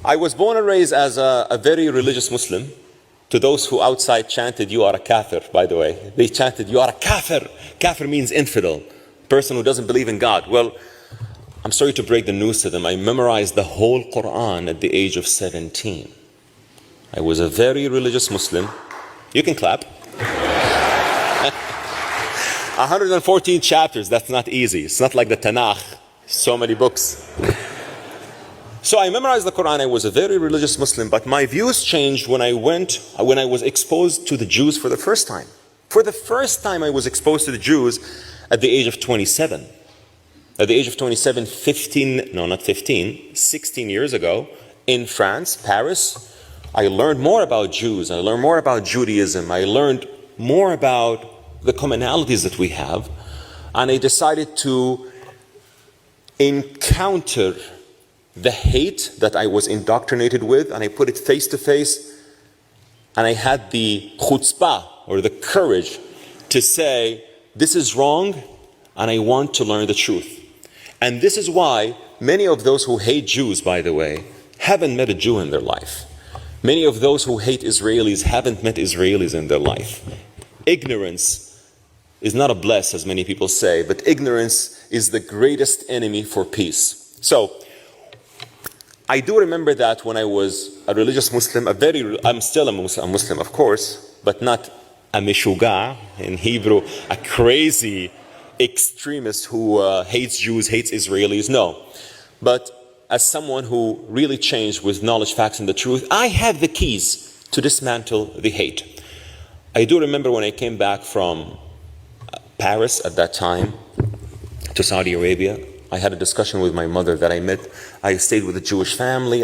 I was born and raised as a very religious Muslim. To those who outside chanted, "You are a kafir," by the way. They chanted, "You are a kafir." Kafir means infidel, person who doesn't believe in God. Well, I'm sorry to break the news to them. I memorized the whole Quran at the age of 17. I was a very religious Muslim. You can clap. 114 chapters, that's not easy. It's not like the Tanakh, so many books. So I memorized the Quran. I was a very religious Muslim, but my views changed when I was exposed to the Jews for the first time. For the first time I was exposed to the Jews at the age of 27. At the age of 27, 16 years ago, in France, Paris, I learned more about Jews. I learned more about Judaism. I learned more about the commonalities that we have. And I decided to encounter the hate that I was indoctrinated with, and I put it face to face, and I had the chutzpah, or the courage, to say, this is wrong, and I want to learn the truth. And this is why many of those who hate Jews, by the way, haven't met a Jew in their life. Many of those who hate Israelis haven't met Israelis in their life. Ignorance is not a bless, as many people say, but ignorance is the greatest enemy for peace. So, I do remember that when I was a religious Muslim, I'm still a Muslim, of course, but not a mishuga, in Hebrew, a crazy extremist who hates Jews, hates Israelis, no. But as someone who really changed with knowledge, facts, and the truth, I have the keys to dismantle the hate. I do remember when I came back from Paris at that time to Saudi Arabia, I had a discussion with my mother that I met. I stayed with a Jewish family.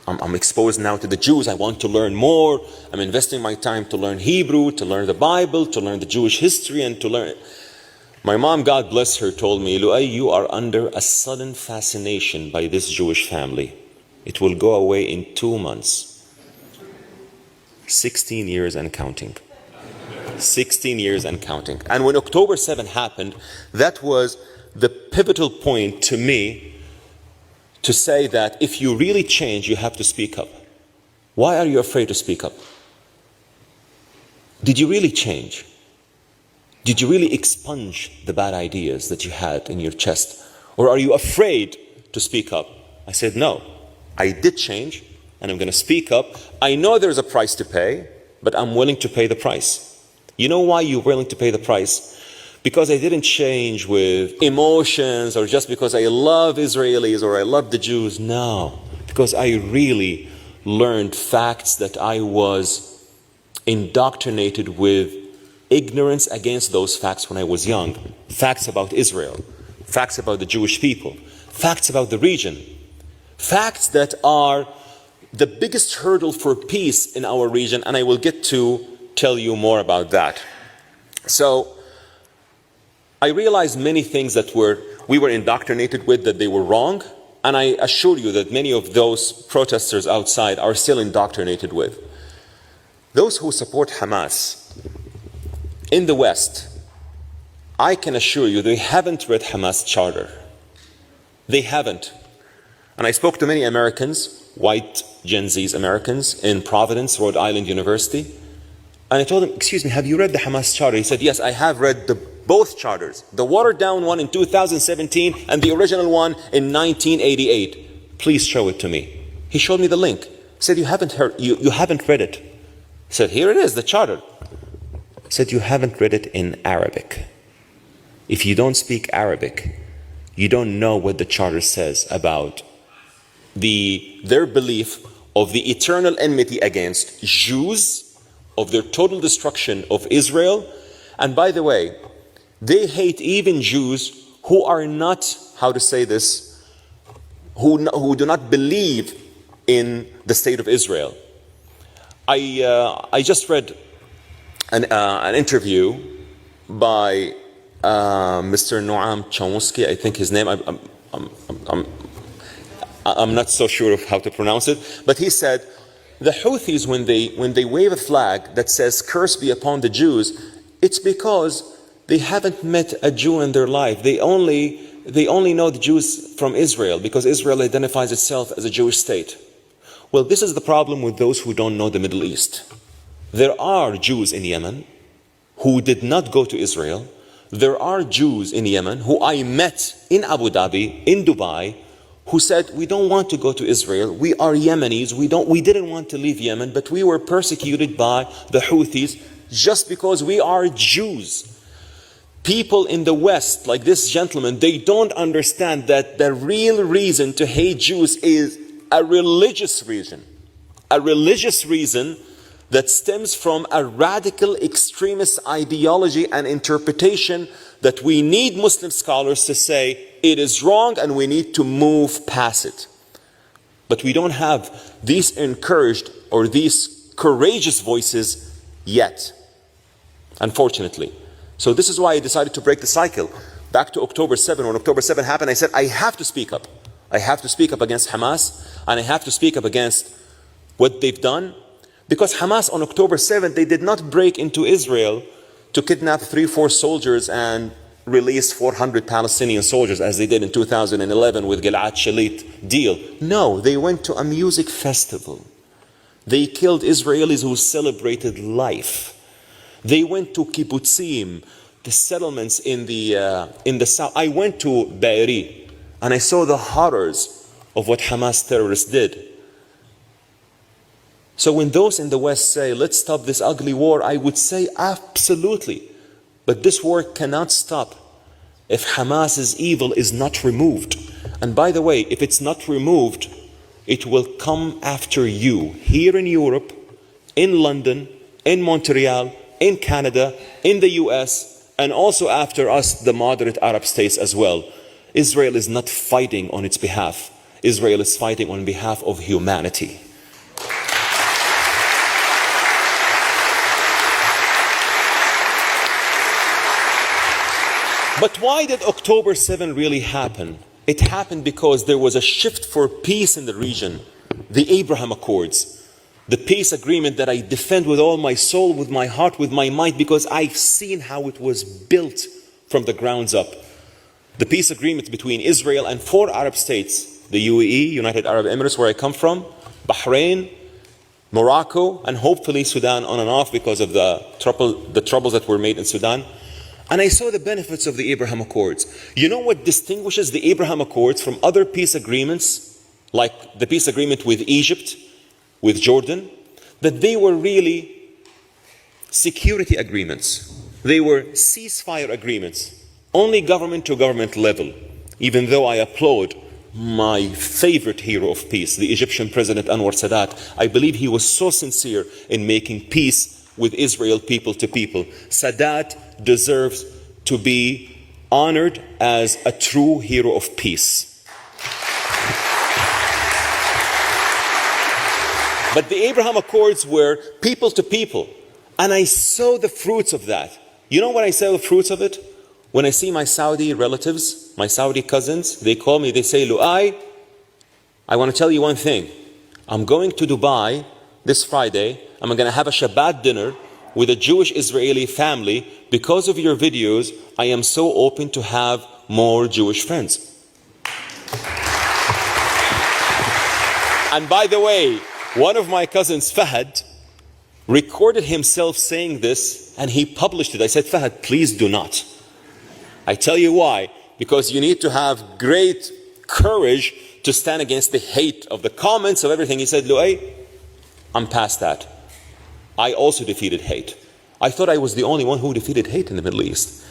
I'm exposed now to the Jews. I want to learn more. I'm investing my time to learn Hebrew, to learn the Bible, to learn the Jewish history, and to learn. My mom, God bless her, told me, "Lu'ay, you are under a sudden fascination by this Jewish family. It will go away in 2 months." 16 years and counting. 16 years and counting. And when October 7 happened, that was the pivotal point to me to say that if you really change, you have to speak up. Why are you afraid to speak up? Did you really change? Did you really expunge the bad ideas that you had in your chest? Or are you afraid to speak up? I said, no, I did change, and I'm going to speak up. I know there's a price to pay, but I'm willing to pay the price. You know why you're willing to pay the price? Because I didn't change with emotions or just because I love Israelis or I love the Jews. No, because I really learned facts that I was indoctrinated with ignorance against those facts when I was young. Facts about Israel, facts about the Jewish people, facts about the region, facts that are the biggest hurdle for peace in our region, and I will get to tell you more about that. So, I realized many things that we were indoctrinated with, that they were wrong, and I assure you that many of those protesters outside are still indoctrinated with. Those who support Hamas in the West, I can assure you they haven't read Hamas charter. They haven't. And I spoke to many Americans, white Gen Z's Americans, in Providence, Rhode Island University, and I told them, excuse me, have you read the Hamas charter? He said, yes, I have read both charters, the watered down one in 2017 and the original one in 1988. Please show it to me. He showed me the link. He said, you haven't read it. He said, here it is, the charter. He said, you haven't read it in Arabic. If you don't speak Arabic, you don't know what the charter says about their belief of the eternal enmity against Jews, of their total destruction of Israel. And by the way, they hate even Jews who are not, how to say this, who do not believe in the state of Israel. I just read an interview by Mr. Noam Chomsky, I think his name. I'm not so sure of how to pronounce it, but he said the Houthis, when they wave a flag that says "Curse be upon the Jews," it's because they haven't met a Jew in their life. They only know the Jews from Israel, because Israel identifies itself as a Jewish state. Well, this is the problem with those who don't know the Middle East. There are Jews in Yemen who did not go to Israel. There are Jews in Yemen who I met in Abu Dhabi, in Dubai, who said, we don't want to go to Israel. We are Yemenis. We didn't want to leave Yemen, but we were persecuted by the Houthis just because we are Jews. People in the West, like this gentleman, they don't understand that the real reason to hate Jews is a religious reason. A religious reason that stems from a radical extremist ideology and interpretation that we need Muslim scholars to say it is wrong and we need to move past it. But we don't have these encouraged or these courageous voices yet, unfortunately. So this is why I decided to break the cycle. Back to October 7, when October 7 happened, I said, I have to speak up. I have to speak up against Hamas, and I have to speak up against what they've done. Because Hamas on October 7, they did not break into Israel to kidnap 3-4 soldiers and release 400 Palestinian soldiers as they did in 2011 with Gilad Shalit deal. No, they went to a music festival. They killed Israelis who celebrated life. They went to kibbutzim, the settlements in the south. I went to Be'eri and I saw the horrors of what Hamas terrorists did. So when those in the West say, let's stop this ugly war, I would say absolutely. But this war cannot stop if Hamas's evil is not removed. And by the way, if it's not removed, it will come after you here in Europe, in London, in Montreal, in Canada, in the US, and also after us, the moderate Arab states as well. Israel is not fighting on its behalf. Israel is fighting on behalf of humanity. But why did October 7 really happen? It happened because there was a shift for peace in the region. The Abraham Accords. The peace agreement that I defend with all my soul, with my heart, with my mind, because I've seen how it was built from the grounds up. The peace agreement between Israel and 4 Arab states, the UAE, United Arab Emirates, where I come from, Bahrain, Morocco, and hopefully Sudan on and off because of the troubles that were made in Sudan. And I saw the benefits of the Abraham Accords. You know what distinguishes the Abraham Accords from other peace agreements, like the peace agreement with Egypt, with Jordan? That they were really security agreements. They were ceasefire agreements, only government to government level. Even though I applaud my favorite hero of peace, the Egyptian President Anwar Sadat, I believe he was so sincere in making peace with Israel people to people. Sadat deserves to be honored as a true hero of peace. But the Abraham Accords were people to people. And I saw the fruits of that. You know what I saw the fruits of it? When I see my Saudi relatives, my Saudi cousins, they call me, they say, Lu'ai, I want to tell you one thing. I'm going to Dubai this Friday. I'm going to have a Shabbat dinner with a Jewish Israeli family. Because of your videos, I am so open to have more Jewish friends. And by the way, one of my cousins, Fahad, recorded himself saying this and he published it. I said, Fahad, please do not. I tell you why. Because you need to have great courage to stand against the hate of the comments of everything. He said, Lu'ay, I'm past that. I also defeated hate. I thought I was the only one who defeated hate in the Middle East.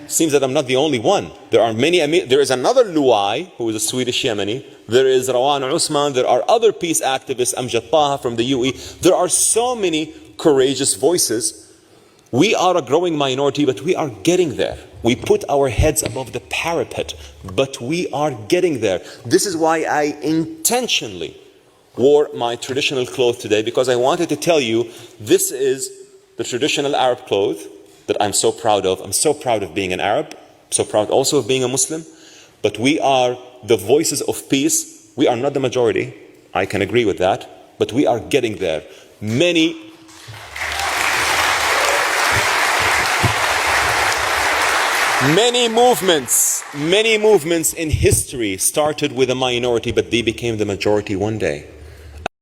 Seems that I'm not the only one. There are many. There is another Lu'ay, who is a Swedish Yemeni. There is Rawan Usman. There are other peace activists, Amjad Taha from the UAE. There are so many courageous voices. We are a growing minority, but we are getting there. We put our heads above the parapet, but we are getting there. This is why I intentionally wore my traditional clothes today, because I wanted to tell you this is the traditional Arab clothes that I'm so proud of. I'm so proud of being an Arab, I'm so proud also of being a Muslim. But we are the voices of peace. We are not the majority. I can agree with that, but we are getting there. Many movements in history started with a minority, but they became the majority one day.